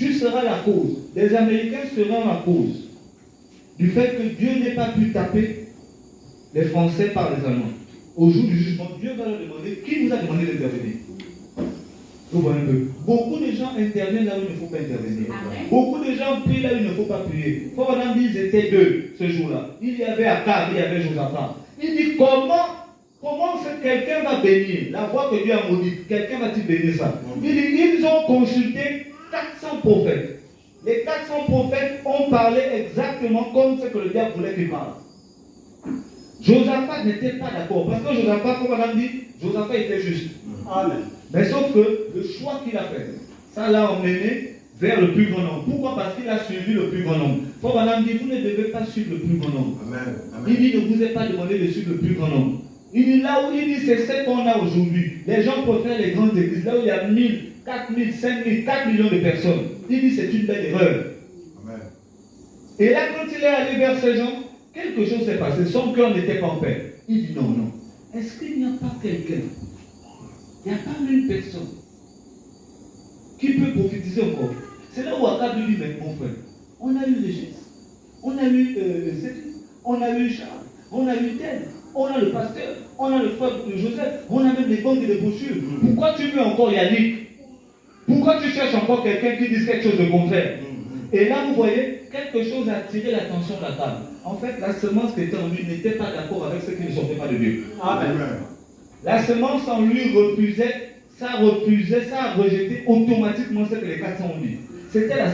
tu seras la cause, les Américains seront la cause du fait que Dieu n'ait pas pu taper les Français par les Allemands. Au jour du jugement, Dieu va leur demander qui vous a demandé d'intervenir. Vous voyez un peu. Beaucoup de gens interviennent là où il ne faut pas intervenir. Amen. Beaucoup de gens prient là où il ne faut pas prier. Faut vraiment dire ils étaient deux ce jour-là. Il y avait Akab, il y avait Josaphat. Il dit comment quelqu'un va bénir la voix que Dieu a maudite? Quelqu'un va-t-il bénir ça? Il dit ils ont consulté 400 prophètes. Les 400 prophètes ont parlé exactement comme ce que le diable voulait qu'ils parlent. Josaphat n'était pas d'accord. Parce que Josaphat, comme on a dit, Josaphat était juste. Amen. Mais sauf que le choix qu'il a fait, ça l'a emmené vers le plus grand nombre. Pourquoi? Parce qu'il a suivi le plus grand nombre. Faut madame dit, vous ne devez pas suivre le plus grand nombre. Amen. Amen. Il dit, ne vous est pas demandé de suivre le plus grand nombre. Il dit, là où il dit, c'est ce qu'on a aujourd'hui. Les gens préfèrent les grandes églises, là où il y a 1000, 4000, 5000, 4 millions de personnes. Il dit, c'est une belle erreur. Amen. Et là, quand il est allé vers ces gens, quelque chose s'est passé. Son cœur n'était pas en paix. Il dit, non. Est-ce qu'il n'y a pas quelqu'un? Il n'y a pas une personne qui peut prophétiser encore. C'est là où Akab lui dit, mais mon frère, on a eu Régis, on a eu Cédric, on a eu Charles, on a eu tel, on a le pasteur, on a le frère de Joseph, on a même les banques et les brochures. Pourquoi tu veux encore Yannick? Pourquoi tu cherches encore quelqu'un qui dise quelque chose de contraire? Et là, vous voyez, quelque chose a attiré l'attention d'Akab. En fait, la semence qui était en lui n'était pas d'accord avec ce qui ne sortait pas de Dieu. Amen. La semence en lui refusait, ça a rejeté automatiquement ce que les 400 ont dit. C'était la